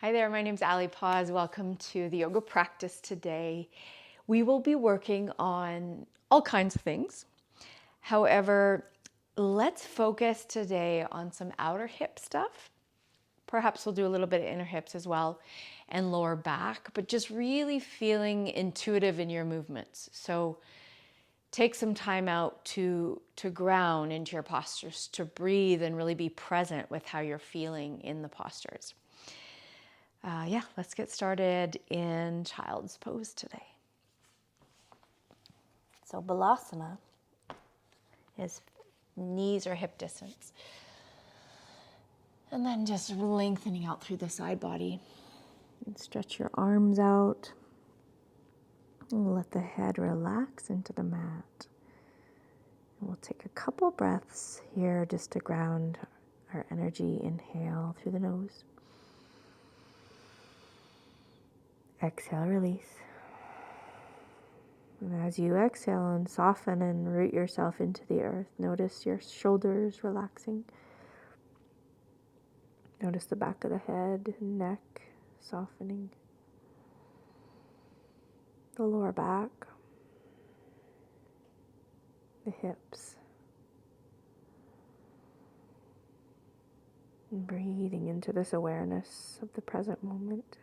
Hi there, my name's Ali Paz. Welcome to the yoga practice today. We will be working on all kinds of things. However, let's focus today on some outer hip stuff. Perhaps we'll do a little bit of inner hips as well and lower back, but just really feeling intuitive in your movements. So take some time out to ground into your postures, to breathe and really be present with how you're feeling in the postures. Let's get started in child's pose today. So Balasana is knees or hip distance. And then just lengthening out through the side body. And stretch your arms out. And let the head relax into the mat. And we'll take a couple breaths here just to ground our energy. Inhale through the nose. Exhale, release. And as you exhale and soften and root yourself into the earth, notice your shoulders relaxing. Notice the back of the head, neck softening. The lower back, the hips. And breathing into this awareness of the present moment.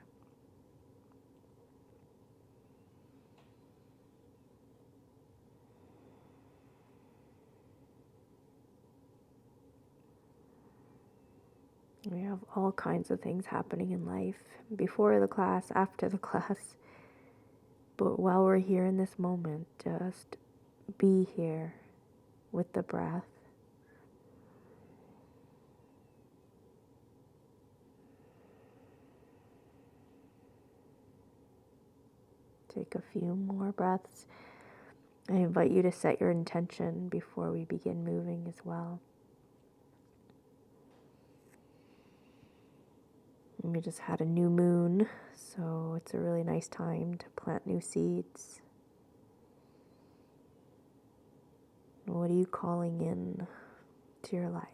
We have all kinds of things happening in life, before the class, after the class. But while we're here in this moment, just be here with the breath. Take a few more breaths. I invite you to set your intention before we begin moving as well. We just had a new moon, so it's a really nice time to plant new seeds. What are you calling in to your life?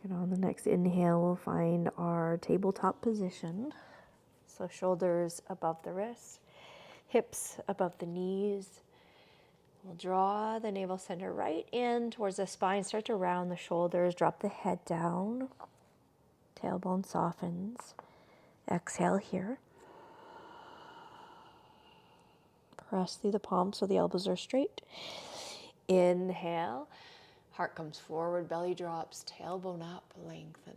And on the next inhale, we'll find our tabletop position. So shoulders above the wrists, hips above the knees. We'll draw the navel center right in towards the spine. Start to round the shoulders. Drop the head down. Tailbone softens. Exhale here. Press through the palms so the elbows are straight. Inhale. Heart comes forward, belly drops, tailbone up, lengthen.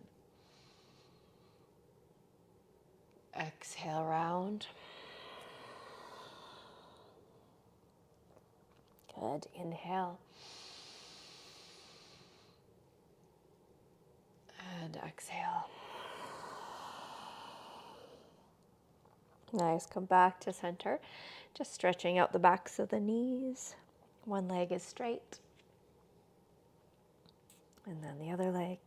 Exhale, round. Good. Inhale. And exhale. Nice. Come back to center. Just stretching out the backs of the knees. One leg is straight. And then the other leg.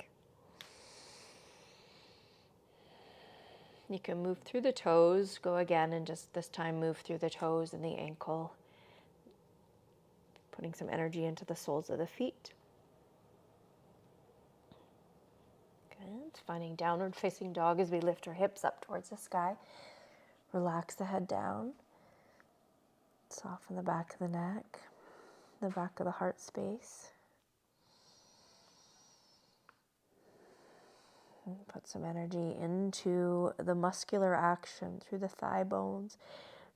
You can move through the toes. Go again and just this time move through the toes and the ankle. Putting some energy into the soles of the feet. Good. Finding downward facing dog as we lift our hips up towards the sky. Relax the head down. Soften the back of the neck, the back of the heart space. And put some energy into the muscular action through the thigh bones.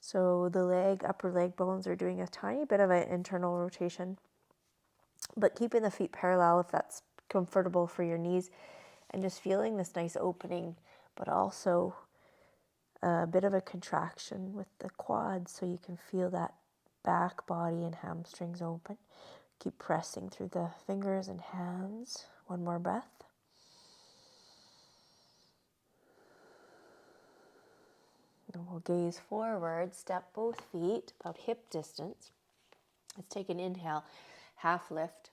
So the upper leg bones are doing a tiny bit of an internal rotation, but keeping the feet parallel if that's comfortable for your knees, and just feeling this nice opening, but also a bit of a contraction with the quads so you can feel that back, body, and hamstrings open. Keep pressing through the fingers and hands. One more breath. And we'll gaze forward, step both feet about hip distance. Let's take an inhale, half lift.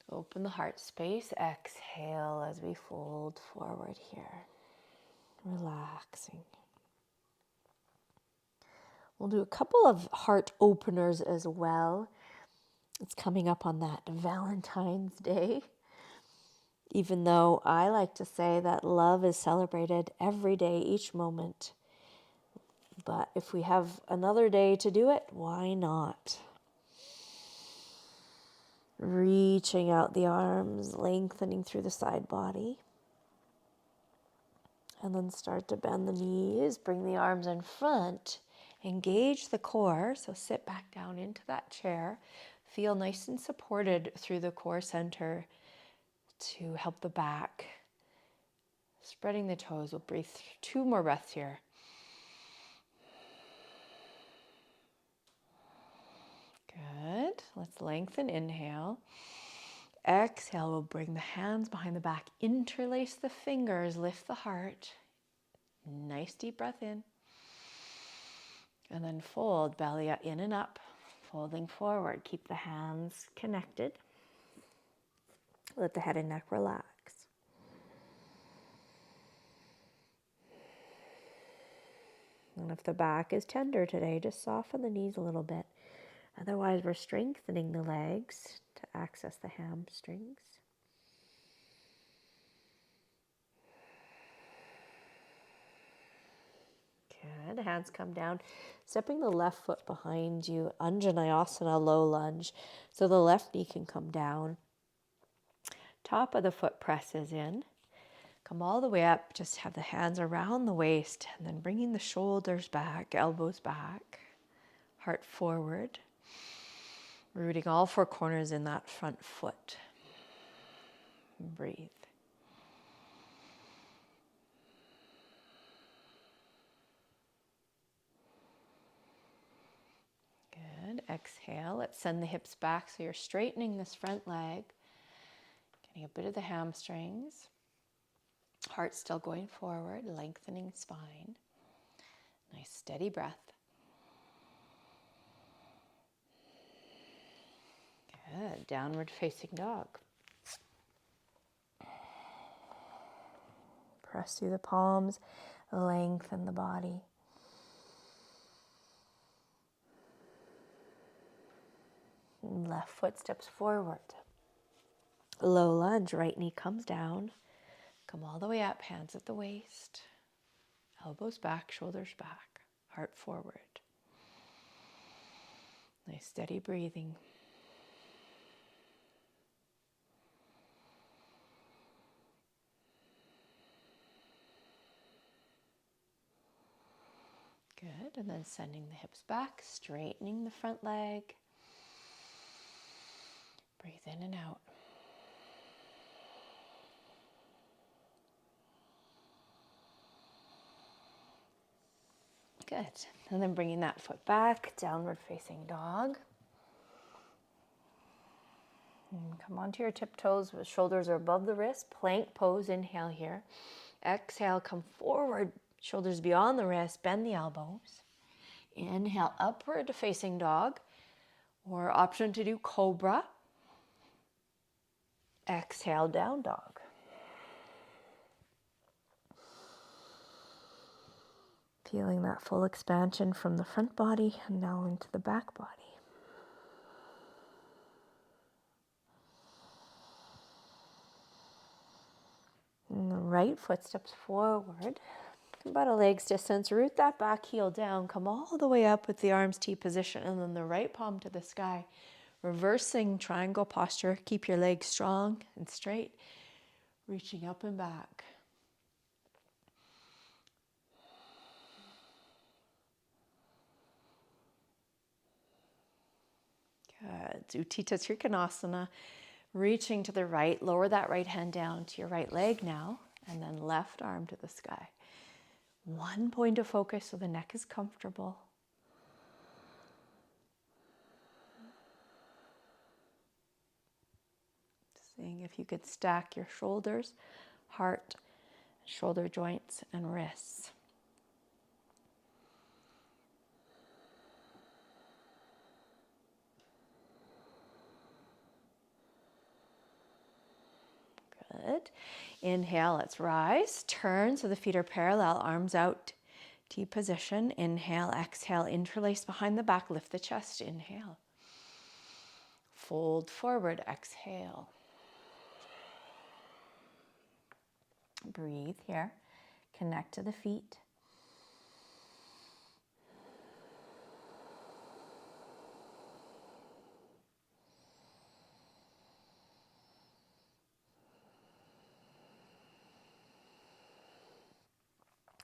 Open the heart space. Exhale as we fold forward here. Relaxing. We'll do a couple of heart openers as well. It's coming up on that Valentine's Day. Even though I like to say that love is celebrated every day, each moment. But if we have another day to do it, why not? Reaching out the arms, lengthening through the side body. And then start to bend the knees, bring the arms in front, engage the core. So sit back down into that chair. Feel nice and supported through the core center to help the back. Spreading the toes. We'll breathe 2 more breaths here. Good. Let's lengthen. Inhale. Exhale. We'll bring the hands behind the back. Interlace the fingers. Lift the heart. Nice deep breath in. And then fold, belly in and up. Folding forward. Keep the hands connected. Let the head and neck relax. And if the back is tender today, just soften the knees a little bit. Otherwise, we're strengthening the legs to access the hamstrings. Good. Hands come down. Stepping the left foot behind you, Anjaneyasana, low lunge. So the left knee can come down. Top of the foot presses in. Come all the way up. Just have the hands around the waist and then bringing the shoulders back, elbows back, heart forward. Rooting all 4 corners in that front foot. Breathe. Good. Exhale. Let's send the hips back so you're straightening this front leg. Getting a bit of the hamstrings. Heart still going forward, lengthening spine. Nice steady breath. Good. Downward facing dog. Press through the palms, lengthen the body. Left foot steps forward. Low lunge, right knee comes down. Come all the way up, hands at the waist. Elbows back, shoulders back, heart forward. Nice steady breathing. Good, and then sending the hips back, straightening the front leg. Breathe in and out. Good, and then bringing that foot back, downward facing dog. And come onto your tiptoes with shoulders are above the wrist, plank pose, inhale here. Exhale, come forward, shoulders beyond the wrist, bend the elbows. Inhale, upward facing dog, or option to do cobra. Exhale, down dog. Feeling that full expansion from the front body and now into the back body. And the right foot steps forward. About a leg's distance, root that back heel down, come all the way up with the arms T position, and then the right palm to the sky. Reversing triangle posture, keep your legs strong and straight, reaching up and back. Good, Utthita Trikonasana, reaching to the right, lower that right hand down to your right leg now, and then left arm to the sky. One point of focus so the neck is comfortable. Seeing if you could stack your shoulders, heart, shoulder joints, and wrists. Good. Inhale, let's rise. Turn so the feet are parallel, arms out, T position. Inhale, exhale, interlace behind the back, lift the chest. Inhale. Fold forward, exhale. Breathe here. Connect to the feet.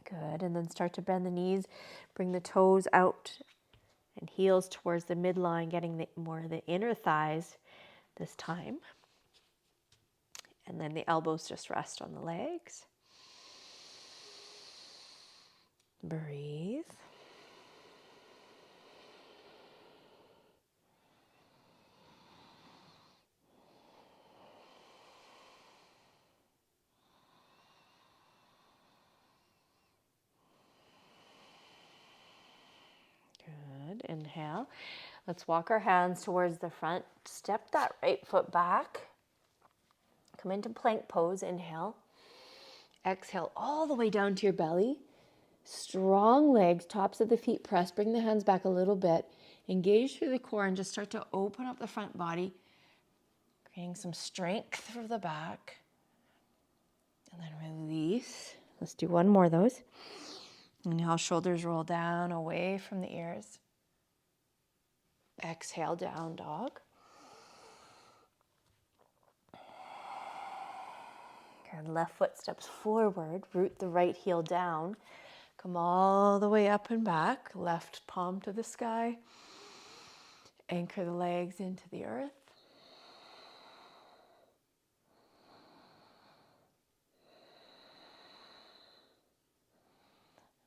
Good. And then start to bend the knees. Bring the toes out and heels towards the midline, getting more of the inner thighs this time. And then the elbows just rest on the legs. Breathe. Good. Inhale. Let's walk our hands towards the front. Step that right foot back. Come into plank pose. Inhale. Exhale all the way down to your belly. Strong legs, tops of the feet pressed. Bring the hands back a little bit. Engage through the core and just start to open up the front body, creating some strength through the back. And then release. Let's do one more of those. Inhale, shoulders roll down away from the ears. Exhale, down dog. Good. Left foot steps forward. Root the right heel down. Come all the way up and back. Left palm to the sky. Anchor the legs into the earth.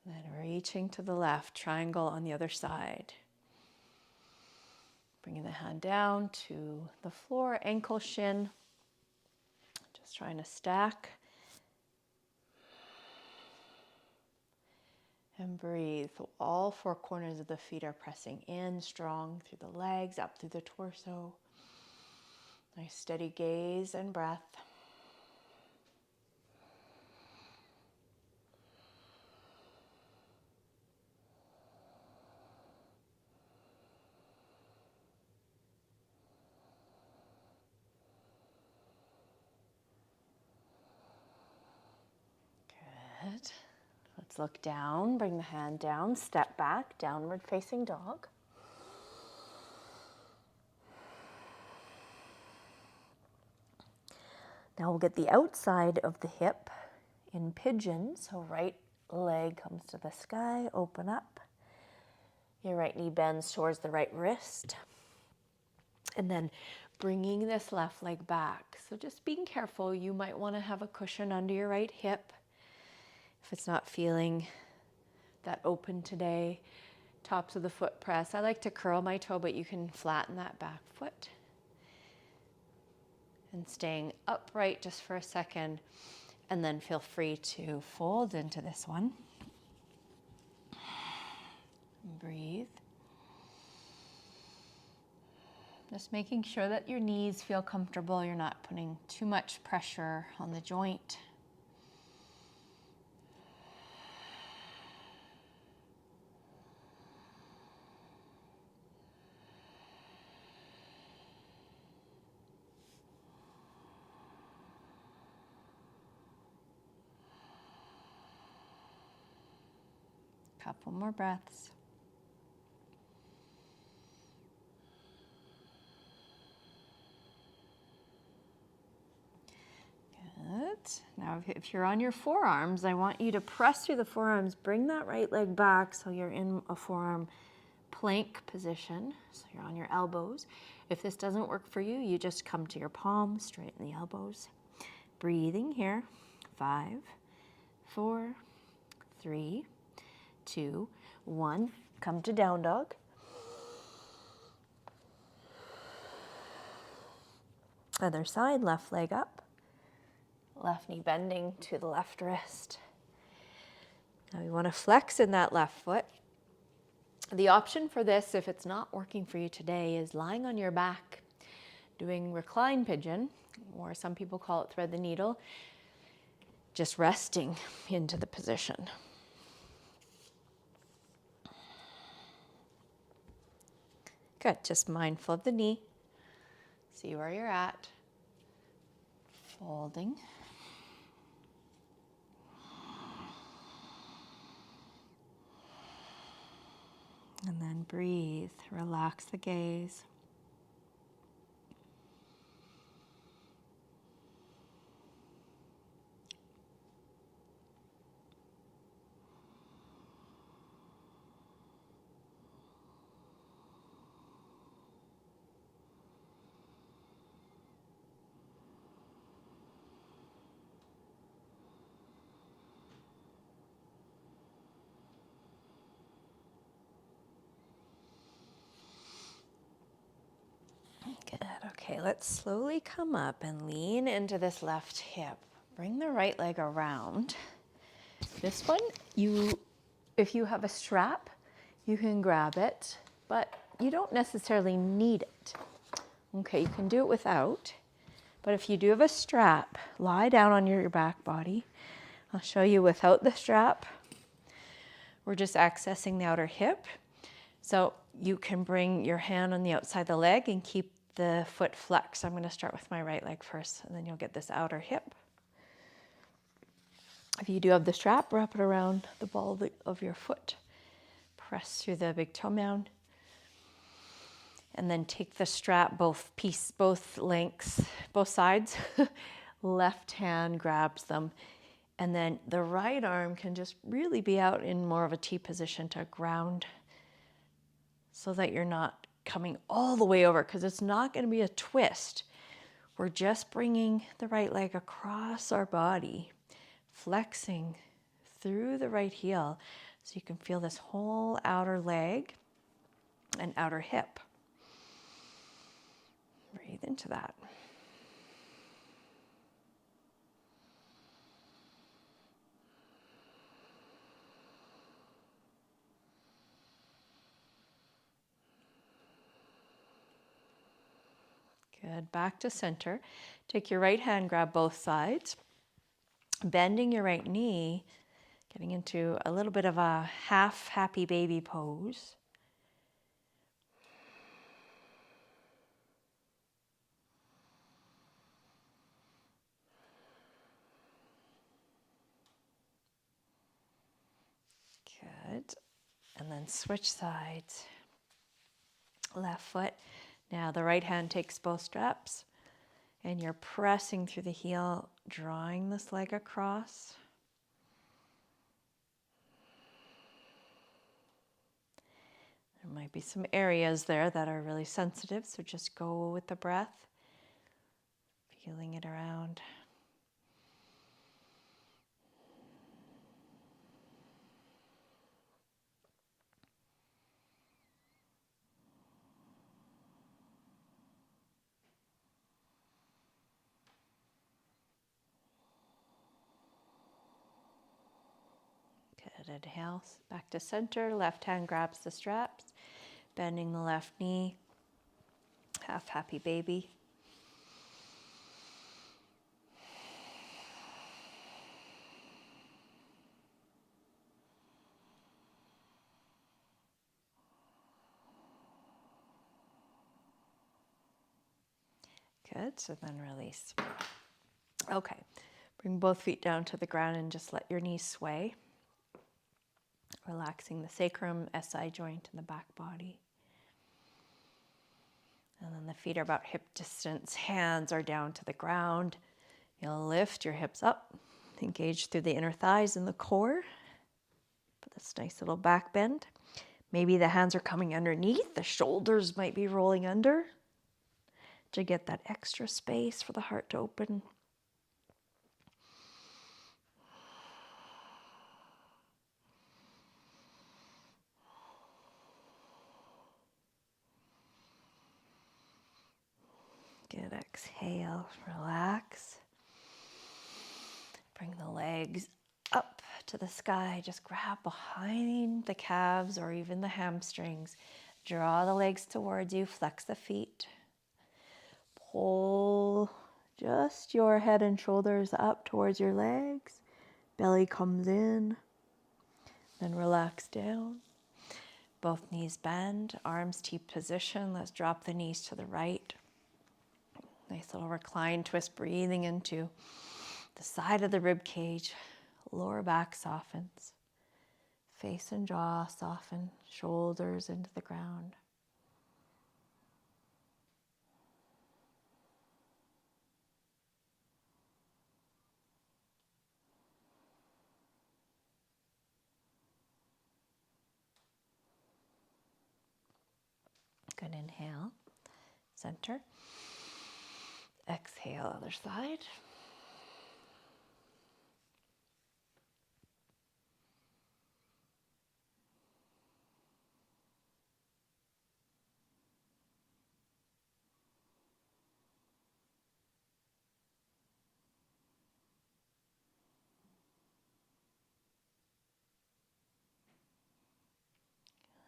Then reaching to the left, triangle on the other side. Bringing the hand down to the floor, ankle, shin. Just trying to stack. And breathe. So all four corners of the feet are pressing in, strong through the legs, up through the torso. Nice steady gaze and breath. Good. Let's look down, bring the hand down, step back, downward facing dog. Now we'll get the outside of the hip in pigeon. So right leg comes to the sky, open up. Your right knee bends towards the right wrist. And then bringing this left leg back. So just being careful, you might want to have a cushion under your right hip. If it's not feeling that open today, tops of the foot press. I like to curl my toe, but you can flatten that back foot. And staying upright just for a second, and then feel free to fold into this one. Breathe. Just making sure that your knees feel comfortable. You're not putting too much pressure on the joint. Couple more breaths. Good. Now, if you're on your forearms, I want you to press through the forearms. Bring that right leg back so you're in a forearm plank position. So you're on your elbows. If this doesn't work for you, you just come to your palms, straighten the elbows. Breathing here. 5, 4, 3, 2, 1. Come to down dog. Other side, left leg up. Left knee bending to the left wrist. Now we want to flex in that left foot. The option for this, if it's not working for you today, is lying on your back, doing recline pigeon, or some people call it thread the needle, just resting into the position. Good, just mindful of the knee. See where you're at. Folding. breathe. Relax the gaze. Good. Okay, let's slowly come up and lean into this left hip. Bring the right leg around. This one, if you have a strap, you can grab it, but you don't necessarily need it. Okay, you can do it without, but if you do have a strap, lie down on your back body. I'll show you without the strap. We're just accessing the outer hip. So you can bring your hand on the outside of the leg and keep the foot flexed. I'm going to start with my right leg first, and then you'll get this outer hip. If you do have the strap, wrap it around the ball of your foot. Press through the big toe mound. And then take the strap, both lengths, both sides. Left hand grabs them. And then the right arm can just really be out in more of a T position to ground, so that you're not coming all the way over, because it's not going to be a twist. We're just bringing the right leg across our body, flexing through the right heel, so you can feel this whole outer leg and outer hip. Breathe into that. Good. Back to center. Take your right hand, grab both sides, bending your right knee, getting into a little bit of a half happy baby pose. Good. And then switch sides. Left foot. Now the right hand takes both straps, and you're pressing through the heel, drawing this leg across. There might be some areas there that are really sensitive, so just go with the breath, feeling it around. Good. Inhale, back to center. Left hand grabs the straps, bending the left knee. Half happy baby. Good. So then release. Okay. Bring both feet down to the ground and just let your knees sway. Relaxing the sacrum, SI joint, and the back body. And then the feet are about hip distance. Hands are down to the ground. You'll lift your hips up. Engage through the inner thighs and the core. For this nice little back bend. Maybe the hands are coming underneath. The shoulders might be rolling under to get that extra space for the heart to open. Good. Exhale, relax. Bring the legs up to the sky. Just grab behind the calves or even the hamstrings. Draw the legs towards you. Flex the feet. Pull just your head and shoulders up towards your legs. Belly comes in. Then relax down. Both knees bend. Arms T position. Let's drop the knees to the right. Nice little recline twist, breathing into the side of the rib cage. Lower back softens. Face and jaw soften, shoulders into the ground. Good, inhale, center. Exhale, other side.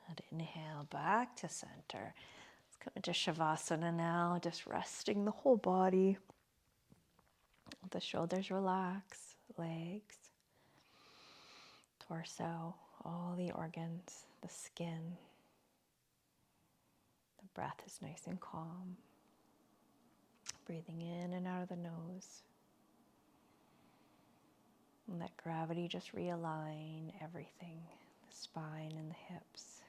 And inhale, back to center. Let's come into Shavasana now, just resting the whole body. The shoulders relax, legs, torso, all the organs, the skin. The breath is nice and calm. Breathing in and out of the nose. And let gravity just realign everything, the spine and the hips,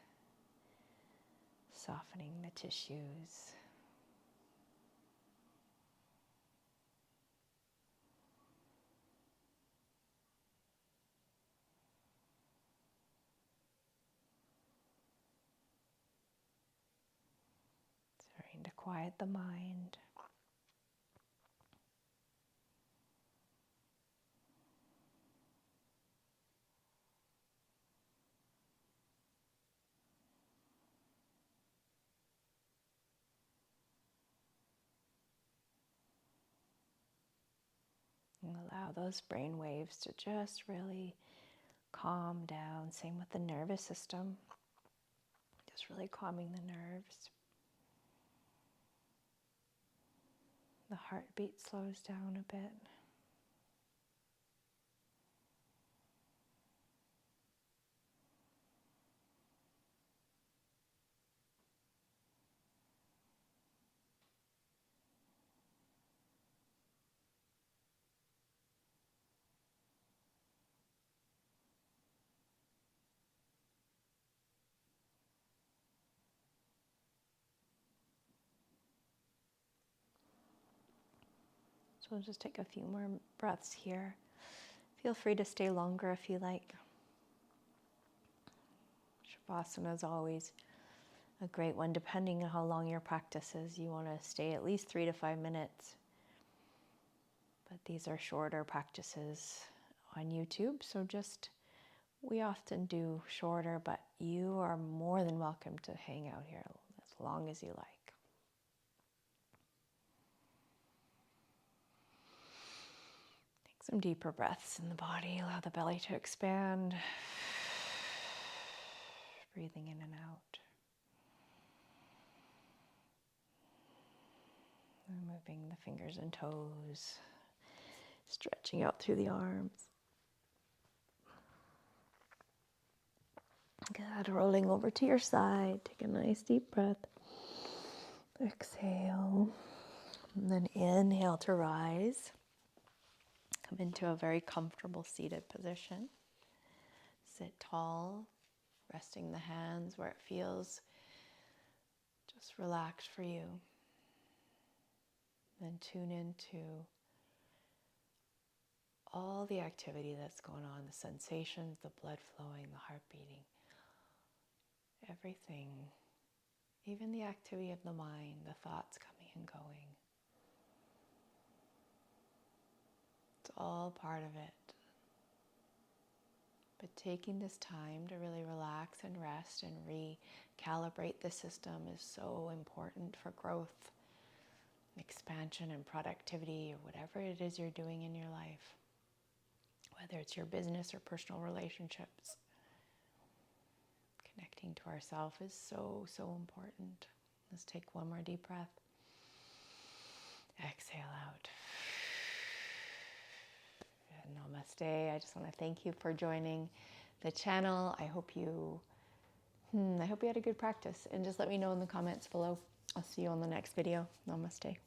softening the tissues. Starting to quiet the mind. And allow those brain waves to just really calm down. Same with the nervous system. Just really calming the nerves. The heartbeat slows down a bit. So we'll just take a few more breaths here. Feel free to stay longer if you like. Shavasana is always a great one, depending on how long your practice is. You want to stay at least 3 to 5 minutes. But these are shorter practices on YouTube, so we often do shorter, but you are more than welcome to hang out here as long as you like. Take some deeper breaths in the body. Allow the belly to expand. Breathing in and out. And moving the fingers and toes. Stretching out through the arms. Good. Rolling over to your side. Take a nice deep breath. Exhale. And then inhale to rise. Come into a very comfortable seated position. Sit tall, resting the hands where it feels just relaxed for you. Then tune into all the activity that's going on, the sensations, the blood flowing, the heart beating, everything, even the activity of the mind, the thoughts coming and going. It's all part of it. But taking this time to really relax and rest and recalibrate the system is so important for growth, expansion, and productivity, or whatever it is you're doing in your life, whether it's your business or personal relationships. Connecting to ourselves is so, so important. Let's take one more deep breath. Exhale out. Namaste. I just want to thank you for joining the channel. I hope you had a good practice, and just let me know in the comments below. I'll see you on the next video. Namaste.